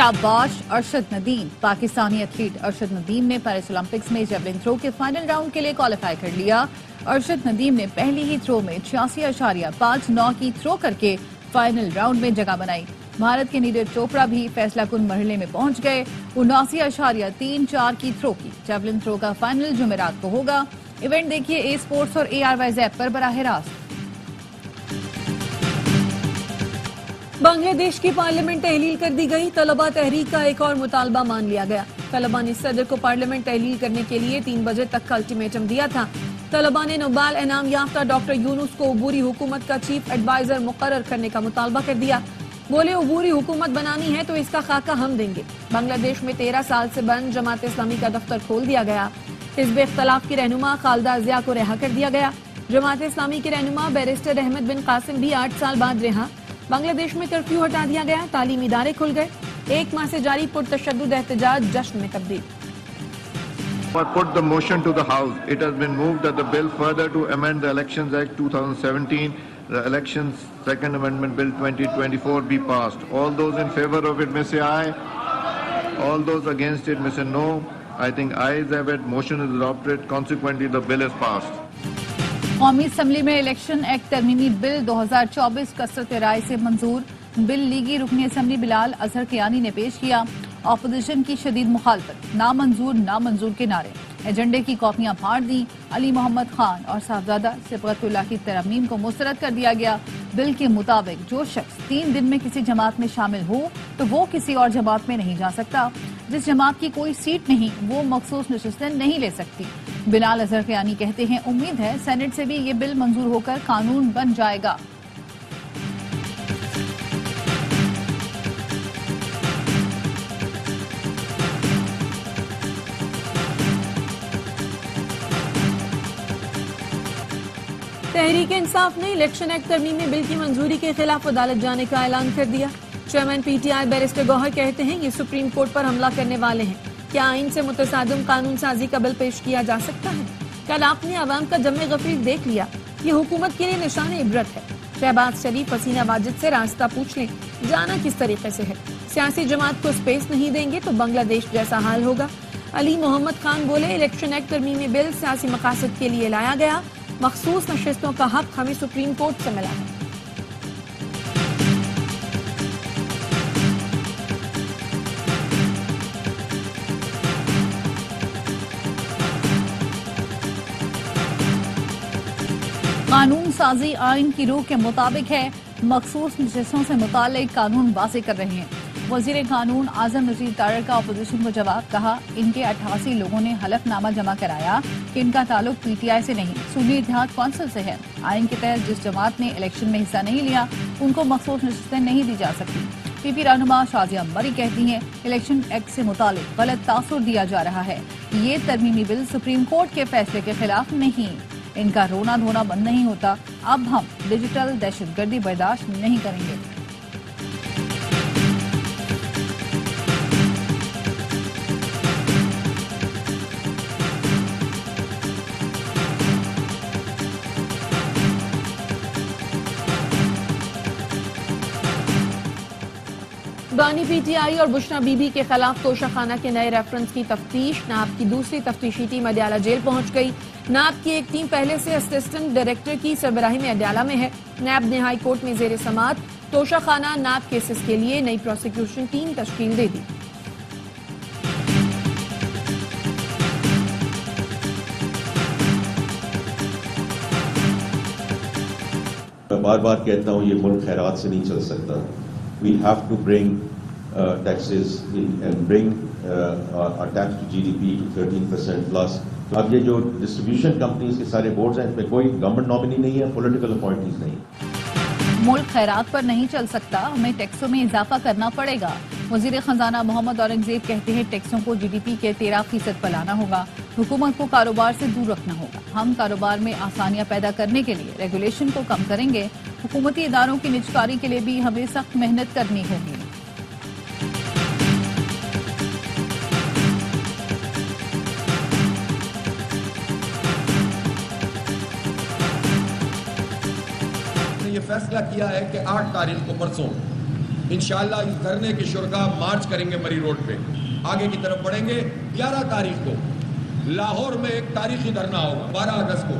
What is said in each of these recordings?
शाबाश अरशद नदीम। पाकिस्तानी एथलीट अरशद नदीम ने Paris Olympics में जेवलिन थ्रो के फाइनल राउंड के लिए क्वालिफाई कर लिया। अरशद नदीम ने पहली ही थ्रो में 86.59 की थ्रो करके फाइनल राउंड में जगह बनाई। भारत के नीरज चोपड़ा भी फैसला कुन मरहले में पहुंच गए। 79.34 की थ्रो की। जेवलिन थ्रो का फाइनल जुमेरात को होगा। इवेंट देखिए ए स्पोर्ट्स और ARY ऐप पर बराह रास्त। बांग्लादेश की पार्लियामेंट तहलील कर दी गई। तलबा तहरीक का एक और मुतालबा मान लिया गया। तलबा ने सदर को पार्लियामेंट तहलील करने के लिए 3 बजे तक का अल्टीमेटम दिया था। तलबा ने नोबेल इनाम याफ्ता डॉक्टर यूनुस को अबूरी हुकूमत का चीफ एडवाइजर मुकर्रर करने का मुतालबा कर दिया। बोले अबूरी हुकूमत बनानी है तो इसका खाका हम देंगे। बांग्लादेश में 13 साल से बंद जमात इस्लामी का दफ्तर खोल दिया गया। हिज़्ब इख्तिलाफ की रहनुमा खालिदा ज़िया को रिहा कर दिया गया। जमात इस्लामी के रहनुमा बैरिस्टर अहमद बिन कासिम भी 8 साल बाद रिहा। बांग्लादेश में कर्फ्यू हटा दिया गया। तालीमी इदारे खुल गए। 1 माह से जारी पुरतशद्दुद एहतजाज जश्न में तब्दील। I put the motion to the House. It has been moved that the bill further to amend the Elections Act 2017, the Elections Second Amendment Bill 2024 be passed. All those in favor of it may say aye. All those against it may say no. I think ayes have it. Motion is adopted. Consequently, the bill is passed. कौमी assembly में election act तरमीमी bill 2024 कसरत राय से मंजूर। Bill लीगी रुकनी assembly Bilal Azhar Kiani ने पेश किया। Opposition की शदीद मुखालफत, नामंजूर के नारे। एजेंडे की कॉपियां फाड़ दी। अली मोहम्मद खान और साहबजादा सिबगतुल्लाह की तरमीम को मुस्तरद कर दिया गया। बिल के मुताबिक जो शख्स 3 दिन में किसी जमात में शामिल हो तो वो किसी और जमात में नहीं जा सकता। जिस जमात की कोई सीट नहीं वो मखसूस नशिस्तें नहीं ले सकती। बिलाल अजहर कियानी कहते हैं उम्मीद है सेनेट से भी ये बिल मंजूर होकर कानून बन जाएगा। तहरीक इंसाफ ने इलेक्शन एक्ट तरमीमी बिल की मंजूरी के खिलाफ अदालत जाने का ऐलान कर दिया। चेयरमैन PTI बैरिस्टर गौहर कहते हैं ये सुप्रीम कोर्ट पर हमला करने वाले हैं। क्या आइन से मुतसादिम कानून साजी का बिल पेश किया जा सकता है? कल आपने अवाम का जमे गफीर देख लिया। ये हुकूमत के लिए निशान इबरत है। शहबाज शरीफ हसीना वाजिद से रास्ता पूछ लें, जाना किस तरीके से है। सियासी जमात को स्पेस नहीं देंगे तो बांग्लादेश जैसा हाल होगा। अली मोहम्मद खान बोले इलेक्शन एक्ट तरमीमी बिल सियासी मकासद के लिए लाया गया। मखसूस नशिस्तों का हक हमें सुप्रीम कोर्ट से मिला है। कानून साजी आइन की रूह के मुताबिक है। मखसूस नशिस्तों से मुतालिक कानून वाज़ेह कर रहे हैं। वजीर कानून आजम नजीर तारड़ का अपोजिशन को जवाब, कहा इनके 88 लोगों ने हलफनामा जमा कराया कि इनका ताल्लुक PTI से नहीं सुन्नी इत्तेहाद कौंसिल से है। आइन के तहत जिस जमात ने इलेक्शन में हिस्सा नहीं लिया उनको मखसूस नशिस्तें नहीं दी जा सकती। PP रहनुमा शाजिया अंबरी कहती हैं इलेक्शन एक्ट से मुतालिक गलत तासुर दिया जा रहा है। ये तरमीमी बिल सुप्रीम कोर्ट के फैसले के खिलाफ नहीं। इनका रोना धोना बंद नहीं होता। अब हम डिजिटल दहशतगर्दी बर्दाश्त नहीं करेंगे। बानी PTI और बुशरा बीबी के खिलाफ तोशाखाना के नए रेफरेंस की तफ्तीश। नाब की दूसरी तफ्तीशी टीम अडयाला जेल पहुंच गई। नाब की एक टीम पहले से असिस्टेंट डायरेक्टर की सरबराही में अडयाला में है। नाब ने हाई कोर्ट में जेर समात तोशाखाना नाब केसेस के लिए नई प्रोसिक्यूशन टीम तश्कील दे दी। मैं बार बार कहता हूँ ये मुल्क खैरात से नहीं चल सकता। We have to bring taxes and bring our tax to GDP to 13% plus. अब ये जो डिस्ट्रीब्यूशन कंपनीज के सारे बोर्ड्स हैं इसमें कोई गवर्नमेंट नॉमिनी नहीं है, पॉलिटिकल अपॉइंटीज नहीं। मुल्क खैरात पर नहीं चल सकता, हमें टैक्सों में इजाफा करना पड़ेगा। वजीर खजाना मोहम्मद औरंगजेब कहते हैं टैक्सों को GDP के 13% पर लाना होगा। हुकूमत को कारोबार से दूर रखना होगा। हम कारोबार में आसानियां पैदा करने के लिए रेगुलेशन को कम करेंगे। हुकूमती इदारों की निजकारी के लिए भी हमें सख्त मेहनत करनी होगी। ये फैसला किया है कि 8 तारीख को परसों انشاءاللہ اس دھرنے کے شرکا مارچ کریں گے مری روڈ پہ، آگے کی طرف بڑھیں گے۔ 11 تاریخ کو لاہور میں ایک تاریخی دھرنا ہوگا، 12 اگست کو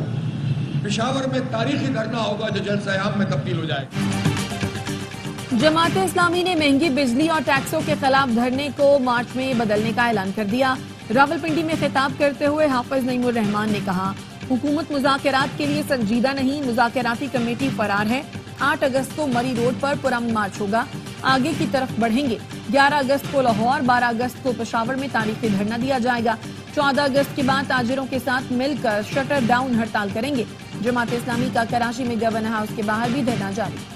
پشاور میں تاریخی دھرنا ہوگا جو جلسہ عام میں تبدیل ہو جائے گا۔ جماعت اسلامی نے مہنگی بجلی اور ٹیکسوں کے خلاف دھرنے کو مارچ میں بدلنے کا اعلان کر دیا۔ راولپنڈی میں خطاب کرتے ہوئے حافظ نعیم الرحمان نے کہا، حکومت مذاکرات کے لیے سنجیدہ نہیں، مذاکراتی کمیٹی فرار ہے۔ 8 اگست کو مری روڈ پر پرامن مارچ ہوگا، آگے کی طرف بڑھیں گے۔ 11 اگست کو لاہور، 12 اگست کو پشاور میں تاریخی دھرنا دیا جائے گا۔ 14 اگست کے بعد تاجروں کے ساتھ مل کر شٹر ڈاؤن ہڑتال کریں گے۔ جماعت اسلامی کا کراچی میں گورنر ہاؤس کے باہر بھی دھرنا جاری۔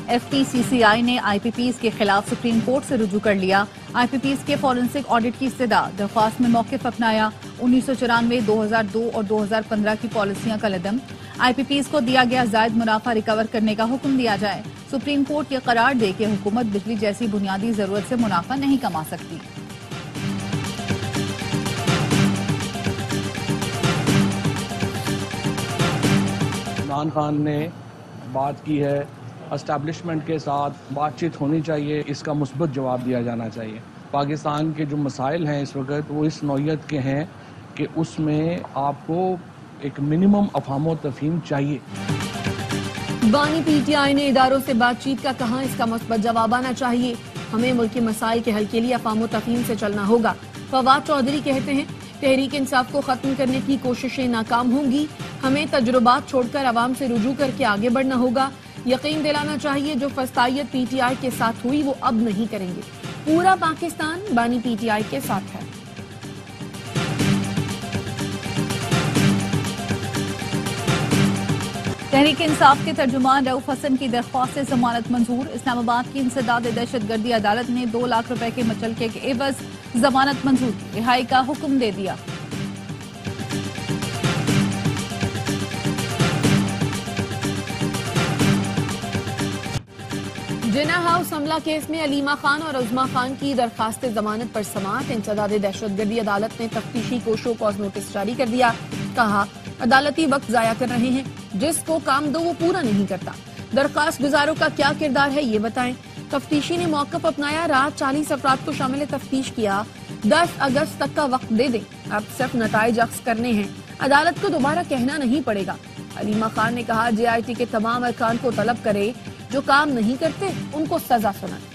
ایف پی سی سی آئی نے آئی پی پیز کے خلاف سپریم کورٹ سے رجوع کر لیا۔ آئی پی پیز کے فورنسک آڈٹ کی استدعا، درخواست میں موقف اپنایا۔ 1994، 2002 اور 2015 کی پالیسیاں کالعدم۔ آئی پی پیز کو دیا گیا زائد منافع ریکور کرنے کا حکم دیا جائے۔ سپریم کورٹ یہ قرار دے کہ حکومت بجلی جیسی بنیادی ضرورت سے منافع نہیں کما سکتی۔ عمران خان نے بات کی ہے، اسٹیبلشمنٹ کے ساتھ بات چیت ہونی چاہیے، اس کا مثبت جواب دیا جانا چاہیے۔ پاکستان کے جو مسائل ہیں اس وقت وہ اس نوعیت کے ہیں کہ اس میں آپ کو ایک منیمم افہام و تفہیم چاہیے۔ بانی پی ٹی آئی نے اداروں سے بات چیت کا کہا، اس کا مثبت جواب آنا چاہیے۔ ہمیں ملکی مسائل کے حل کے لیے افہام و تفہیم سے چلنا ہوگا۔ فواد چودھری کہتے ہیں، تحریک انصاف کو ختم کرنے کی کوششیں ناکام ہوں گی، ہمیں تجربات چھوڑ کر عوام سے رجوع کر کے آگے بڑھنا ہوگا۔ یقین دلانا چاہیے جو فسطائیت پی ٹی آئی کے ساتھ ہوئی وہ اب نہیں کریں گے۔ پورا پاکستان بانی پی ٹی آئی کے ساتھ ہے۔ تحریک انصاف کے ترجمان رؤف حسن کی درخواست سے ضمانت منظور۔ اسلام آباد کی انسداد دہشت گردی عدالت نے 2 لاکھ روپے کے مچلکے کے عوض ضمانت منظور کی، رہائی کا حکم دے دیا۔ جناح ہاؤس حملہ کیس میں علیمہ خان اور عظمیٰ خان کی درخواست ضمانت پر سماعت۔ انسداد دہشت گردی عدالت نے تفتیشی کو شو کاز نوٹس جاری کر دیا۔ کہا، عدالتی وقت ضائع کر رہے ہیں، جس کو کام دو وہ پورا نہیں کرتا۔ درخواست گزاروں کا کیا کردار ہے یہ بتائیں۔ تفتیشی نے موقف اپنایا، رات 40 افراد کو شامل تفتیش کیا۔ 10 اگست تک کا وقت دے دیں، اب صرف نتائج اخذ کرنے ہیں، عدالت کو دوبارہ کہنا نہیں پڑے گا۔ علیمہ خان نے کہا، جے آئی ٹی کے تمام ارکان کو طلب کرے جو کام نہیں کرتے ان کو سزا سنائے۔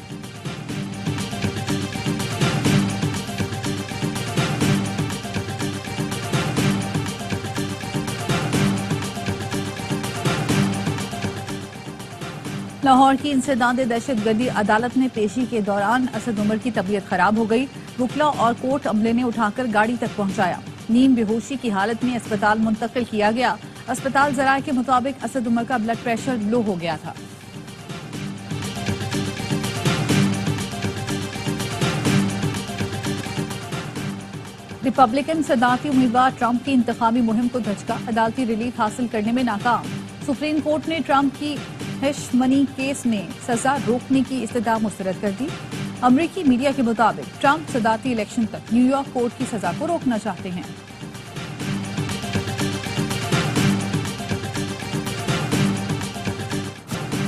لاہور کی انسداد دہشت گردی عدالت میں پیشی کے دوران اسد عمر کی طبیعت خراب ہو گئی۔ وکلا اور کورٹ عملے نے اٹھا کر گاڑی تک پہنچایا، نیم بے ہوشی کی حالت میں اسپتال منتقل کیا گیا۔ اسپتال ذرائع کے مطابق اسد عمر کا بلڈ پریشر لو ہو گیا تھا۔ ریپبلکن صدارتی امیدوار ٹرمپ کی انتخابی مہم کو دھچکا، عدالتی ریلیف حاصل کرنے میں ناکام۔ سپریم کورٹ نے ٹرمپ کی ہش منی کیس میں سزا روکنے کی استدعا مسترد کر دی۔ امریکی میڈیا کے مطابق ٹرمپ صدارتی الیکشن تک نیو یارک کورٹ کی سزا کو روکنا چاہتے ہیں۔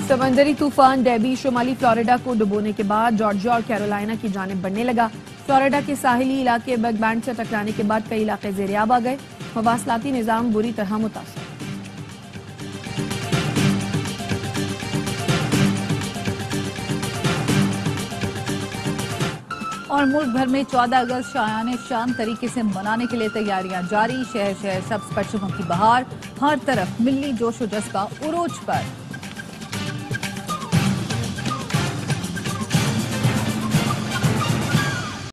سمندری طوفان ڈیبی شمالی فلوریڈا کو ڈبونے کے بعد جارجیا اور کیرولائنا کی جانب بڑھنے لگا۔ فلوریڈا کے ساحلی علاقے بگ بینڈ سے ٹکرانے کے بعد کئی علاقے زیریاب آ گئے، مواصلاتی نظام بری طرح متاثر۔ اور ملک بھر میں 14 اگست شایان شان طریقے سے منانے کے لیے تیاریاں جاری، شہر شہر سبز پرچموں کی بہار، ہر طرف ملی جوش و جذبہ عروج پر۔